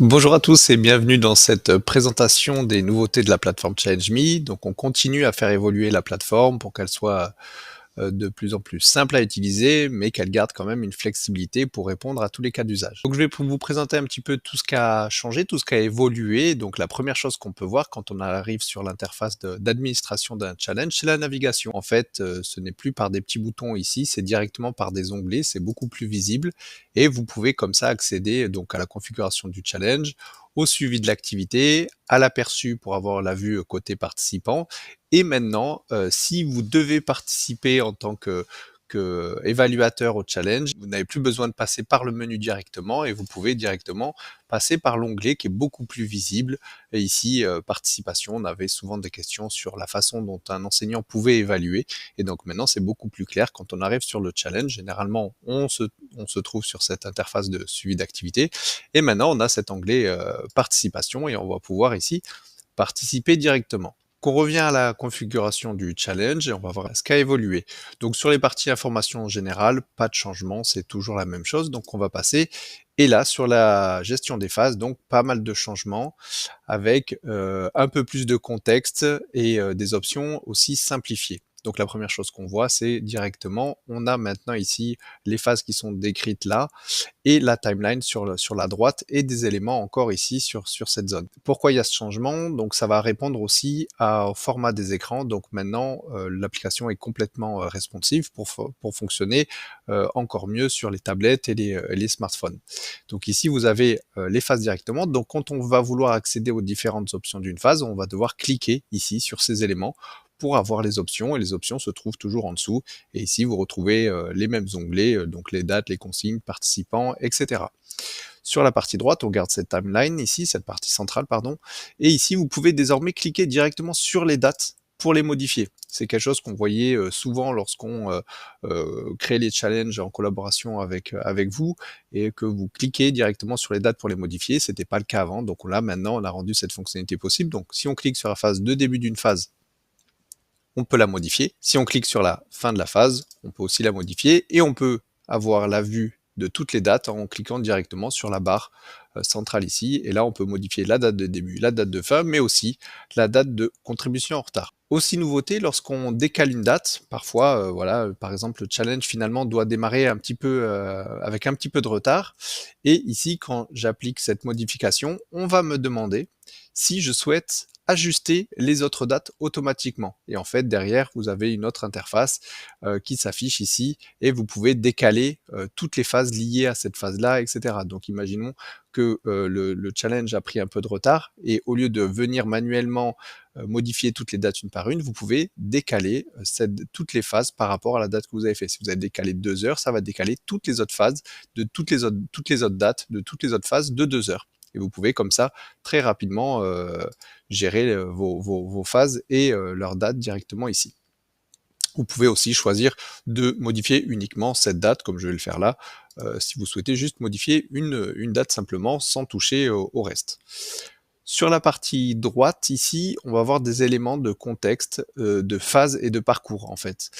Bonjour à tous et bienvenue dans cette présentation des nouveautés de la plateforme ChallengeMe. Donc on continue à faire évoluer la plateforme pour qu'elle soit de plus en plus simple à utiliser, mais qu'elle garde quand même une flexibilité pour répondre à tous les cas d'usage. Donc je vais vous présenter un petit peu tout ce qui a changé, tout ce qui a évolué. Donc la première chose qu'on peut voir quand on arrive sur l'interface d'administration d'un challenge, c'est la navigation. En fait, ce n'est plus par des petits boutons ici, c'est directement par des onglets, c'est beaucoup plus visible et vous pouvez comme ça accéder donc à la configuration du challenge, au suivi de l'activité, à l'aperçu pour avoir la vue côté participant et maintenant, si vous devez participer en tant que évaluateur au challenge, vous n'avez plus besoin de passer par le menu directement et vous pouvez directement passer par l'onglet qui est beaucoup plus visible. Et ici, participation, on avait souvent des questions sur la façon dont un enseignant pouvait évaluer. Et donc maintenant, c'est beaucoup plus clair quand on arrive sur le challenge. Généralement, on se trouve sur cette interface de suivi d'activité. Et maintenant, on a cet onglet participation et on va pouvoir ici participer directement. On revient à la configuration du challenge et on va voir ce qui a évolué. Donc sur les parties information générale, pas de changement, c'est toujours la même chose. Donc on va passer. Et là, sur la gestion des phases, donc pas mal de changements avec un peu plus de contexte et des options aussi simplifiées. Donc la première chose qu'on voit, c'est directement, on a maintenant ici les phases qui sont décrites là, et la timeline sur la droite et des éléments encore ici sur cette zone. Pourquoi il y a ce changement? Donc ça va répondre aussi au format des écrans. Donc maintenant, l'application est complètement responsive pour fonctionner encore mieux sur les tablettes et les smartphones. Donc ici, vous avez les phases directement. Donc quand on va vouloir accéder aux différentes options d'une phase, on va devoir cliquer ici sur ces éléments pour avoir les options, et les options se trouvent toujours en dessous. Et ici, vous retrouvez les mêmes onglets, donc les dates, les consignes, participants, etc. Sur la partie droite, on garde cette timeline ici, cette partie centrale, pardon. Et ici, vous pouvez désormais cliquer directement sur les dates pour les modifier. C'est quelque chose qu'on voyait souvent lorsqu'on crée les challenges en collaboration avec vous et que vous cliquez directement sur les dates pour les modifier. C'était pas le cas avant. Donc là, maintenant, on a rendu cette fonctionnalité possible. Donc si on clique sur la phase de début d'une phase, on peut la modifier. Si on clique sur la fin de la phase, on peut aussi la modifier et on peut avoir la vue de toutes les dates en cliquant directement sur la barre centrale ici. Et là, on peut modifier la date de début, la date de fin, mais aussi la date de contribution en retard. Aussi nouveauté, lorsqu'on décale une date, parfois, voilà, par exemple, le challenge finalement doit démarrer un petit peu avec un petit peu de retard. Et ici, quand j'applique cette modification, on va me demander si je souhaite ajuster les autres dates automatiquement. Et en fait, derrière, vous avez une autre interface qui s'affiche ici et vous pouvez décaler toutes les phases liées à cette phase-là, etc. Donc imaginons que le challenge a pris un peu de retard et au lieu de venir manuellement modifier toutes les dates une par une, vous pouvez décaler toutes les phases par rapport à la date que vous avez fait. Si vous avez décalé de 2 heures, ça va décaler toutes les autres phases de toutes les autres dates, de toutes les autres phases de 2 heures. Et vous pouvez comme ça très rapidement gérer vos phases et leurs dates directement ici. Vous pouvez aussi choisir de modifier uniquement cette date, comme je vais le faire là, si vous souhaitez juste modifier une date simplement sans toucher au reste. Sur la partie droite, ici, on va avoir des éléments de contexte, de phase et de parcours, en fait.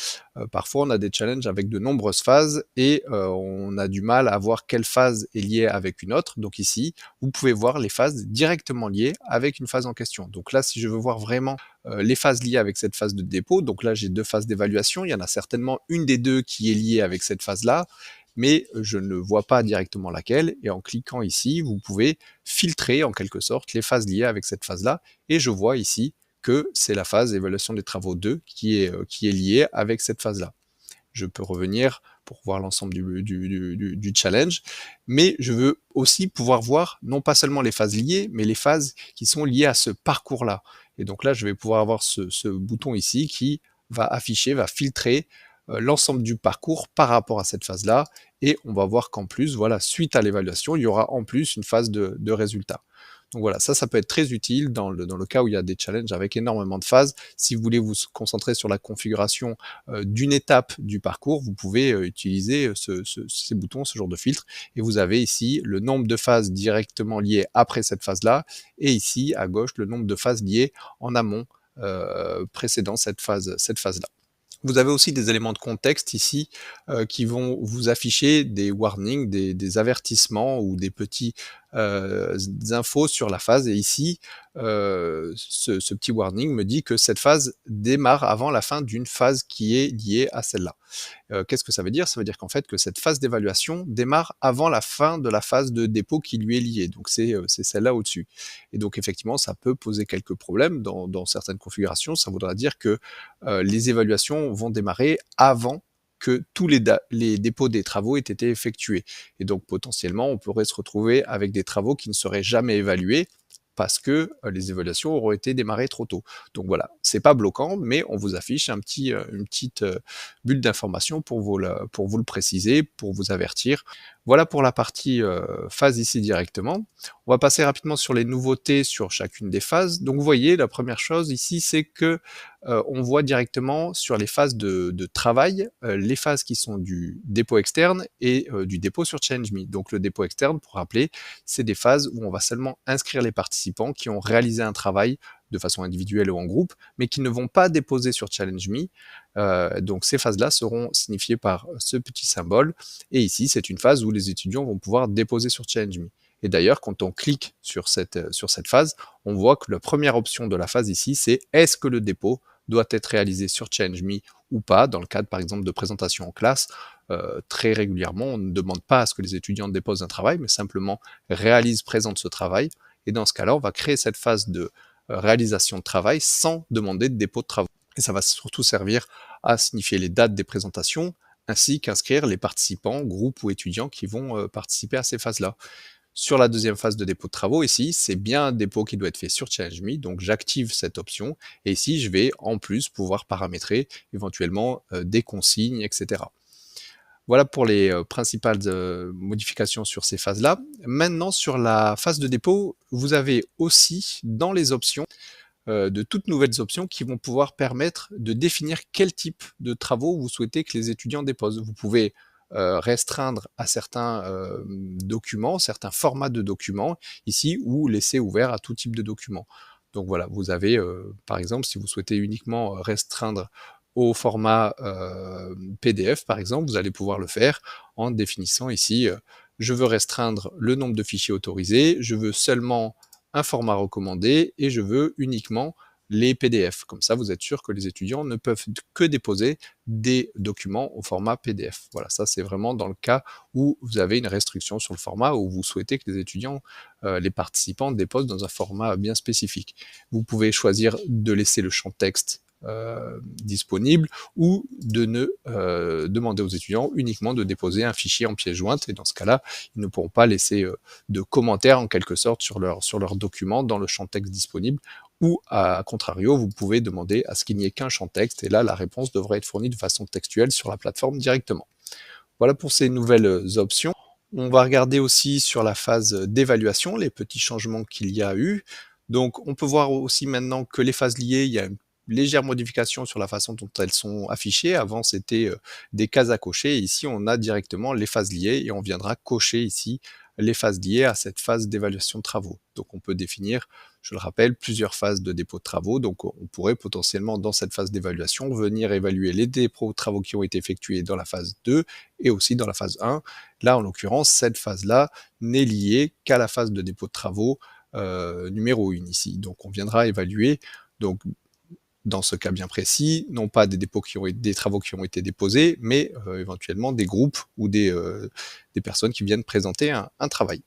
Parfois, on a des challenges avec de nombreuses phases et on a du mal à voir quelle phase est liée avec une autre. Donc ici, vous pouvez voir les phases directement liées avec une phase en question. Donc là, si je veux voir vraiment les phases liées avec cette phase de dépôt, donc là, j'ai 2 phases d'évaluation. Il y en a certainement une des 2 qui est liée avec cette phase-là, mais je ne vois pas directement laquelle, et en cliquant ici, vous pouvez filtrer en quelque sorte les phases liées avec cette phase-là, et je vois ici que c'est la phase évaluation des travaux 2 qui est liée avec cette phase-là. Je peux revenir pour voir l'ensemble du challenge, mais je veux aussi pouvoir voir non pas seulement les phases liées, mais les phases qui sont liées à ce parcours-là. Et donc là, je vais pouvoir avoir ce bouton ici qui va afficher, va filtrer l'ensemble du parcours par rapport à cette phase-là, et on va voir qu'en plus, voilà, suite à l'évaluation, il y aura en plus une phase de résultat. Donc voilà, ça peut être très utile dans le cas où il y a des challenges avec énormément de phases. Si vous voulez vous concentrer sur la configuration d'une étape du parcours, vous pouvez utiliser ces boutons, ce genre de filtre, et vous avez ici le nombre de phases directement liées après cette phase-là, et ici, à gauche, le nombre de phases liées en amont précédant cette phase-là. Vous avez aussi des éléments de contexte ici qui vont vous afficher des warnings, des avertissements ou des petits infos sur la phase et ici, ce petit warning me dit que cette phase démarre avant la fin d'une phase qui est liée à celle-là. Qu'est-ce que ça veut dire? Ça veut dire qu'en fait que cette phase d'évaluation démarre avant la fin de la phase de dépôt qui lui est liée. Donc c'est celle-là au-dessus. Et donc effectivement, ça peut poser quelques problèmes dans certaines configurations. Ça voudra dire que les évaluations vont démarrer avant que tous les dépôts des travaux aient été effectués. Et donc potentiellement, on pourrait se retrouver avec des travaux qui ne seraient jamais évalués parce que les évaluations auront été démarrées trop tôt. Donc voilà, c'est pas bloquant, mais on vous affiche une petite bulle d'information pour vous le préciser, pour vous avertir. Voilà pour la partie phase ici directement. On va passer rapidement sur les nouveautés sur chacune des phases. Donc vous voyez, la première chose ici, c'est que on voit directement sur les phases de travail, les phases qui sont du dépôt externe et du dépôt sur ChangeMe. Donc le dépôt externe, pour rappeler, c'est des phases où on va seulement inscrire les participants qui ont réalisé un travail de façon individuelle ou en groupe, mais qui ne vont pas déposer sur ChallengeMe. Donc ces phases-là seront signifiées par ce petit symbole. Et ici, c'est une phase où les étudiants vont pouvoir déposer sur ChallengeMe. Et d'ailleurs, quand on clique sur cette phase, on voit que la première option de la phase ici, c'est est-ce que le dépôt doit être réalisé sur ChangeMe ou pas, dans le cadre par exemple de présentation en classe. Très régulièrement, on ne demande pas à ce que les étudiants déposent un travail, mais simplement réalisent, présentent ce travail. Et dans ce cas-là, on va créer cette phase de réalisation de travail sans demander de dépôt de travaux. Et ça va surtout servir à signifier les dates des présentations, ainsi qu'inscrire les participants, groupes ou étudiants qui vont participer à ces phases-là. Sur la deuxième phase de dépôt de travaux, ici, c'est bien un dépôt qui doit être fait sur ChangeMe, donc j'active cette option, et ici, je vais en plus pouvoir paramétrer éventuellement des consignes, etc. Voilà pour les principales modifications sur ces phases-là. Maintenant, sur la phase de dépôt, vous avez aussi dans les options de toutes nouvelles options qui vont pouvoir permettre de définir quel type de travaux vous souhaitez que les étudiants déposent. Vous pouvez restreindre à certains documents, certains formats de documents ici, ou laisser ouvert à tout type de documents. Donc voilà, vous avez par exemple, si vous souhaitez uniquement restreindre au format PDF par exemple, vous allez pouvoir le faire en définissant ici je veux restreindre le nombre de fichiers autorisés, je veux seulement un format recommandé et je veux uniquement les PDF. Comme ça, vous êtes sûr que les étudiants ne peuvent que déposer des documents au format PDF. Voilà, ça c'est vraiment dans le cas où vous avez une restriction sur le format, où vous souhaitez que les étudiants, les participants déposent dans un format bien spécifique. Vous pouvez choisir de laisser le champ texte disponible ou de ne demander aux étudiants uniquement de déposer un fichier en pièce jointe et dans ce cas-là, ils ne pourront pas laisser de commentaires en quelque sorte sur leur document dans le champ texte disponible ou à contrario, vous pouvez demander à ce qu'il n'y ait qu'un champ texte et là, la réponse devrait être fournie de façon textuelle sur la plateforme directement. Voilà pour ces nouvelles options. On va regarder aussi sur la phase d'évaluation les petits changements qu'il y a eu. Donc on peut voir aussi maintenant que les phases liées, il y a une légère modification sur la façon dont elles sont affichées. Avant c'était des cases à cocher, et ici on a directement les phases liées et on viendra cocher ici les phases liées à cette phase d'évaluation de travaux. Donc on peut définir, je le rappelle, plusieurs phases de dépôt de travaux. Donc on pourrait potentiellement dans cette phase d'évaluation venir évaluer les dépôts de travaux qui ont été effectués dans la phase 2 et aussi dans la phase 1. Là en l'occurrence, cette phase-là n'est liée qu'à la phase de dépôt de travaux numéro 1 ici. Donc on viendra évaluer donc dans ce cas bien précis, non pas des travaux qui ont été déposés, mais éventuellement des groupes ou des personnes qui viennent présenter un travail.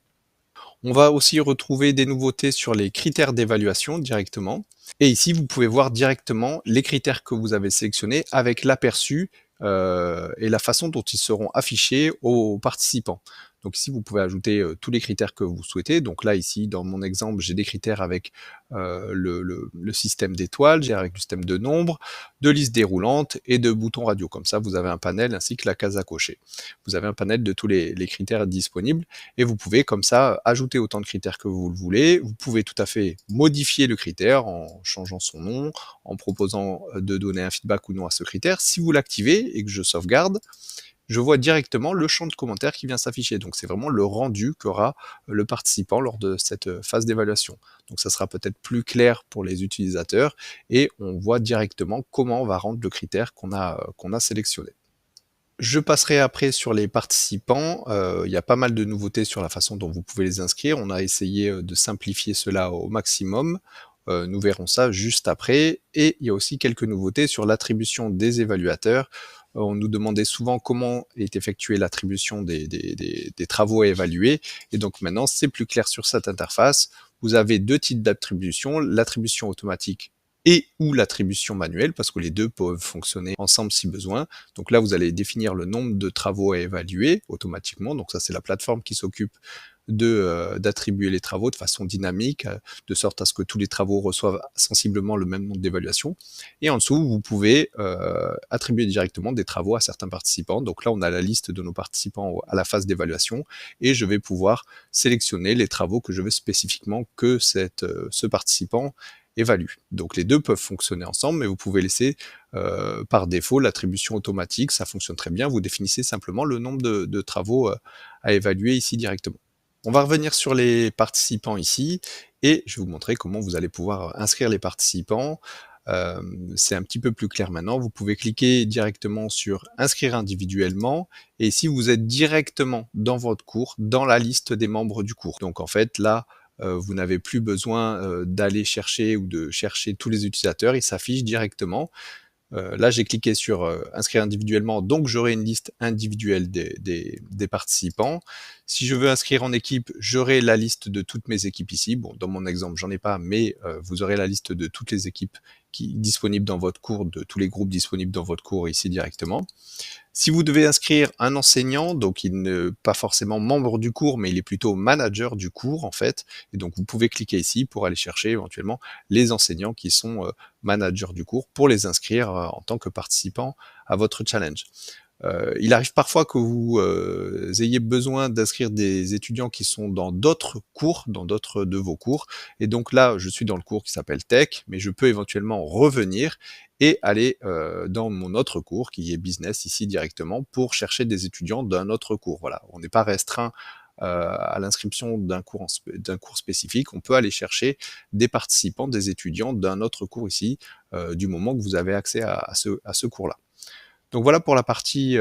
On va aussi retrouver des nouveautés sur les critères d'évaluation directement. Et ici, vous pouvez voir directement les critères que vous avez sélectionnés avec l'aperçu et la façon dont ils seront affichés aux participants. Donc ici, vous pouvez ajouter tous les critères que vous souhaitez. Donc là, ici, dans mon exemple, j'ai des critères avec le système d'étoiles, j'ai avec le système de nombres, de listes déroulantes et de boutons radio. Comme ça, vous avez un panel ainsi que la case à cocher. Vous avez un panel de tous les critères disponibles et vous pouvez comme ça ajouter autant de critères que vous le voulez. Vous pouvez tout à fait modifier le critère en changeant son nom, en proposant de donner un feedback ou non à ce critère. Si vous l'activez et que je sauvegarde, je vois directement le champ de commentaires qui vient s'afficher. Donc c'est vraiment le rendu qu'aura le participant lors de cette phase d'évaluation. Donc ça sera peut-être plus clair pour les utilisateurs et on voit directement comment on va rendre le critère qu'on a sélectionné. Je passerai après sur les participants, il y a pas mal de nouveautés sur la façon dont vous pouvez les inscrire. On a essayé, de simplifier cela au maximum, nous verrons ça juste après et il y a aussi quelques nouveautés sur l'attribution des évaluateurs. On nous demandait souvent comment est effectuée l'attribution des travaux à évaluer et donc maintenant c'est plus clair sur cette interface. Vous avez 2 types d'attribution, l'attribution automatique et ou l'attribution manuelle, parce que les 2 peuvent fonctionner ensemble si besoin. Donc là, vous allez définir le nombre de travaux à évaluer automatiquement. Donc ça, c'est la plateforme qui s'occupe d'attribuer les travaux de façon dynamique, de sorte à ce que tous les travaux reçoivent sensiblement le même nombre d'évaluations. Et en dessous, vous pouvez attribuer directement des travaux à certains participants. Donc là, on a la liste de nos participants à la phase d'évaluation et je vais pouvoir sélectionner les travaux que je veux spécifiquement que ce participant évalue. Donc les deux peuvent fonctionner ensemble, mais vous pouvez laisser par défaut l'attribution automatique, ça fonctionne très bien, vous définissez simplement le nombre de travaux à évaluer ici directement. On va revenir sur les participants ici, et je vais vous montrer comment vous allez pouvoir inscrire les participants. C'est un petit peu plus clair maintenant, vous pouvez cliquer directement sur inscrire individuellement, et ici vous êtes directement dans votre cours, dans la liste des membres du cours. Donc en fait là, vous n'avez plus besoin d'aller chercher ou de chercher tous les utilisateurs, ils s'affichent directement. Là, j'ai cliqué sur inscrire individuellement, donc j'aurai une liste individuelle des participants. Si je veux inscrire en équipe, j'aurai la liste de toutes mes équipes ici. Bon, dans mon exemple, j'en ai pas, mais vous aurez la liste de toutes les équipes disponibles dans votre cours, de tous les groupes disponibles dans votre cours ici directement. Si vous devez inscrire un enseignant, donc il n'est pas forcément membre du cours, mais il est plutôt manager du cours en fait, et donc vous pouvez cliquer ici pour aller chercher éventuellement les enseignants qui sont managers du cours pour les inscrire en tant que participants à votre challenge. Il arrive parfois que vous ayez besoin d'inscrire des étudiants qui sont dans d'autres cours, dans d'autres de vos cours. Et donc là, je suis dans le cours qui s'appelle Tech, mais je peux éventuellement revenir et aller dans mon autre cours qui est Business ici directement pour chercher des étudiants d'un autre cours. Voilà, on n'est pas restreint à l'inscription d'un cours spécifique, on peut aller chercher des participants, des étudiants d'un autre cours ici, du moment que vous avez accès à ce cours-là. Donc voilà pour la partie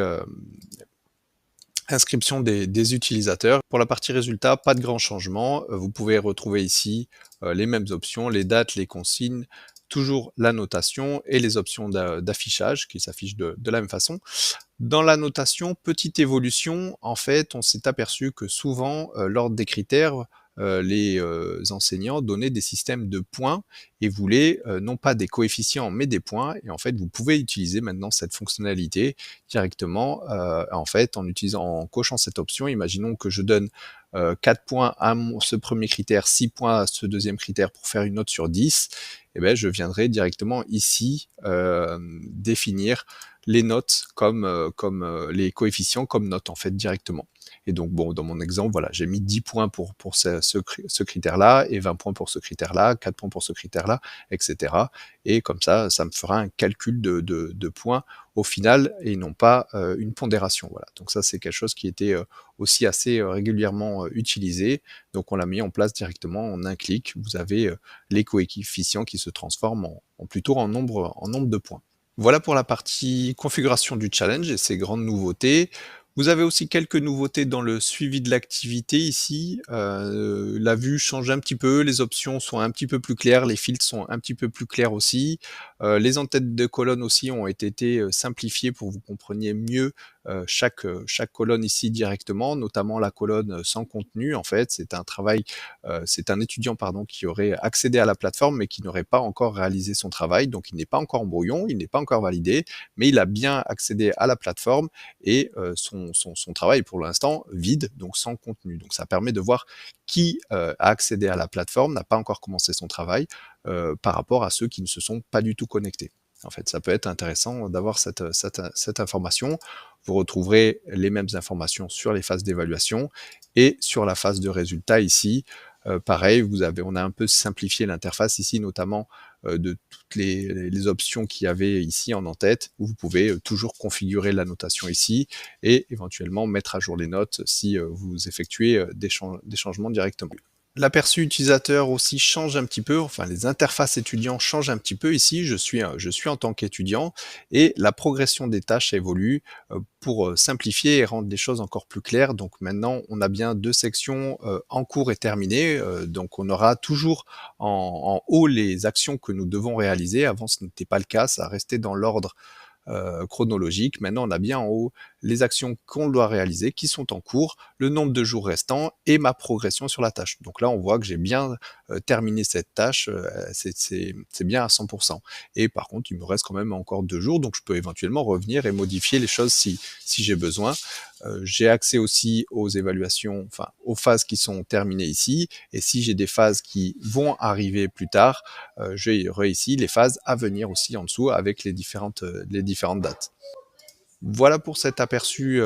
inscription des utilisateurs. Pour la partie résultat, pas de grand changement. Vous pouvez retrouver ici les mêmes options, les dates, les consignes, toujours la notation et les options d'affichage qui s'affichent de la même façon. Dans la notation, petite évolution, en fait, on s'est aperçu que souvent, l'ordre des critères, les enseignants donnaient des systèmes de points et voulaient non pas des coefficients, mais des points. Et en fait, vous pouvez utiliser maintenant cette fonctionnalité directement, en fait, en cochant cette option. Imaginons que je donne 4 points à ce premier critère, 6 points à ce deuxième critère pour faire une note sur 10. Et ben, je viendrai directement ici définir les notes comme les coefficients comme notes en fait directement. Et donc bon, dans mon exemple, voilà, j'ai mis 10 points pour ce critère-là, et 20 points pour ce critère-là, 4 points pour ce critère-là, etc. Et comme ça me fera un calcul de points au final, et non pas une pondération. Voilà. Donc ça, c'est quelque chose qui était aussi assez régulièrement utilisé. Donc on l'a mis en place directement en un clic. Vous avez les coefficients qui se transforment plutôt en nombre de points. Voilà pour la partie configuration du challenge et ses grandes nouveautés. Vous avez aussi quelques nouveautés dans le suivi de l'activité ici. La vue change un petit peu, les options sont un petit peu plus claires, les filtres sont un petit peu plus clairs aussi. Les en-têtes de colonnes aussi ont été simplifiées pour que vous compreniez mieux chaque colonne ici directement, notamment la colonne sans contenu. En fait, c'est un étudiant qui aurait accédé à la plateforme mais qui n'aurait pas encore réalisé son travail, donc il n'est pas encore en brouillon, il n'est pas encore validé, mais il a bien accédé à la plateforme et son travail est pour l'instant vide, donc sans contenu. Donc ça permet de voir qui a accédé à la plateforme, n'a pas encore commencé son travail, par rapport à ceux qui ne se sont pas du tout connectés. En fait, ça peut être intéressant d'avoir cette information. Vous retrouverez les mêmes informations sur les phases d'évaluation et sur la phase de résultat ici. Pareil, on a un peu simplifié l'interface ici, notamment de toutes les options qu'il y avait ici en en-tête, où vous pouvez toujours configurer la notation ici et éventuellement mettre à jour les notes si vous effectuez des changements directement. L'aperçu utilisateur aussi change un petit peu, enfin les interfaces étudiants changent un petit peu ici. Je suis en tant qu'étudiant et la progression des tâches évolue, pour, simplifier et rendre les choses encore plus claires. Donc maintenant, on a bien 2 sections, en cours et terminées, donc on aura toujours en haut les actions que nous devons réaliser. Avant, ce n'était pas le cas, ça restait dans l'ordre chronologique. Maintenant, on a bien en haut les actions qu'on doit réaliser, qui sont en cours, le nombre de jours restants et ma progression sur la tâche. Donc là, on voit que j'ai bien terminé cette tâche, c'est bien à 100%. Et par contre, il me reste quand même encore 2 jours, donc je peux éventuellement revenir et modifier les choses si j'ai besoin. J'ai accès aussi aux évaluations, enfin aux phases qui sont terminées ici. Et si j'ai des phases qui vont arriver plus tard, j'aurai ici les phases à venir aussi en dessous avec les différentes dates. Voilà pour cet aperçu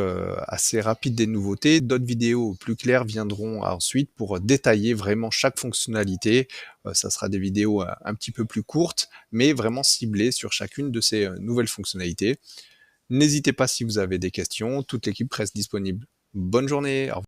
assez rapide des nouveautés. D'autres vidéos plus claires viendront ensuite pour détailler vraiment chaque fonctionnalité. Ça sera des vidéos un petit peu plus courtes, mais vraiment ciblées sur chacune de ces nouvelles fonctionnalités. N'hésitez pas si vous avez des questions, toute l'équipe reste disponible. Bonne journée, au revoir.